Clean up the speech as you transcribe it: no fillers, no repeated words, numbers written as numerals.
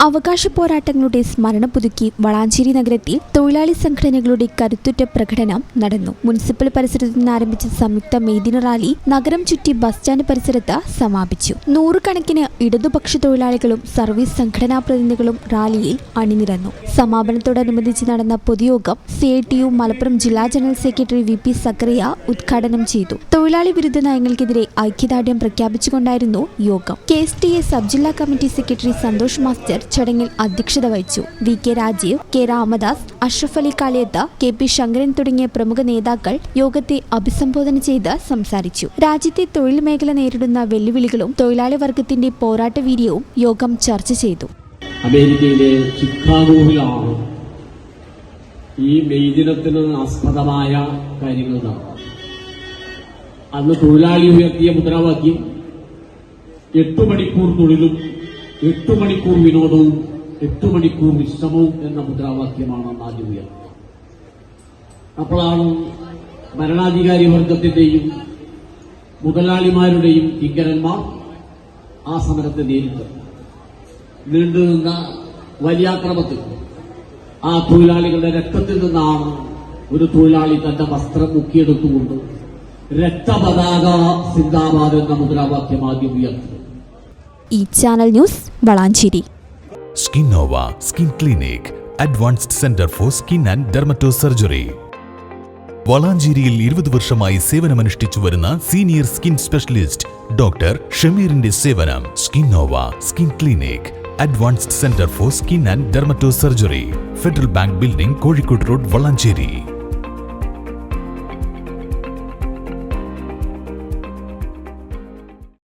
അവകാശ പോരാട്ടങ്ങളുടെ സ്മരണ പുതുക്കി വളാഞ്ചേരി നഗരത്തിൽ തൊഴിലാളി സംഘടനകളുടെ കരുത്തുറ്റ പ്രകടനം നടന്നു. മുനിസിപ്പൽ പരിസരത്ത് നിന്ന് ആരംഭിച്ച സംയുക്ത മെയ്ദിന റാലി നഗരം ചുറ്റി ബസ് സ്റ്റാൻഡ് പരിസരത്ത് സമാപിച്ചു. നൂറുകണക്കിന് ഇടതുപക്ഷ തൊഴിലാളികളും സർവീസ് സംഘടനാ പ്രതിനിധികളും റാലിയിൽ അണിനിരന്നു. സമാപനത്തോടനുബന്ധിച്ച് നടന്ന പൊതുയോഗം CITU മലപ്പുറം ജില്ലാ ജനറൽ സെക്രട്ടറി VP സക്കറിയ ഉദ്ഘാടനം ചെയ്തു. തൊഴിലാളി വിരുദ്ധ നയങ്ങൾക്കെതിരെ ഐക്യദാർഢ്യം പ്രഖ്യാപിച്ചുകൊണ്ടായിരുന്നു യോഗം. KSTA സബ് ജില്ലാ കമ്മിറ്റി സെക്രട്ടറി സന്തോഷ് മാസ്റ്റർ ചടങ്ങിൽ അധ്യക്ഷത വഹിച്ചു. VK Rajeev, K Ramadas, Ashraf Ali Kaliyath, KP Sankaran തുടങ്ങിയ പ്രമുഖ നേതാക്കൾ യോഗത്തെ അഭിസംബോധന ചെയ്ത് സംസാരിച്ചു. രാജ്യത്തെ തൊഴിൽ മേഖല നേരിടുന്ന വെല്ലുവിളികളും തൊഴിലാളി വർഗത്തിന്റെ പോരാട്ട വീര്യവും യോഗം ചർച്ച ചെയ്തു. അമേരിക്കയിലെ ചിക്കാഗോയിലാണ് ഈ മെയ് ദിനത്തിന് ആസ്പദമായ കാര്യങ്ങൾ നടന്നത്. അന്ന് തൊഴിലാളി ഉയർത്തിയ മുദ്രാവാക്യം 8 മണിക്കൂർ തൊഴിലും 8 മണിക്കൂർ വിനോദവും 8 മണിക്കൂർ വിശ്രമവും എന്ന മുദ്രാവാക്യമാണ് ആദ്യം ഉയർന്നത്. അപ്പോഴാണ് ഭരണാധികാരി വർഗത്തിന്റെയും മുതലാളിമാരുടെയും കിങ്കരന്മാർ ആ സമരത്തെ നേരിട്ടത്. നീണ്ടുനിന്ന വലിയ അക്രമത്തിൽ ആ തൊഴിലാളികളുടെ രക്തത്തിൽ നിന്നാണ് ഒരു തൊഴിലാളി തന്റെ വസ്ത്രം മുക്കിയെടുത്തുകൊണ്ട് രക്തപതാക സിന്ദാബാദ് എന്ന മുദ്രാവാക്യം ആദ്യം ഉയർത്തി. ഈ channel news Valanchery. Skinnova skin clinic, advanced centre for skin and dermato surgery. വളാഞ്ചേരിയിൽ 20 വർഷമായി സേവനമനുഷ്ഠിച്ചു വരുന്ന സീനിയർ സ്കിൻ സ്പെഷ്യലിസ്റ്റ് ഡോക്ടർ ഷമീറിന്റെ സേവനം. Skinnova skin clinic, advanced centre for skin and dermato surgery, Federal Bank building, Kozhikode road, Valanchery.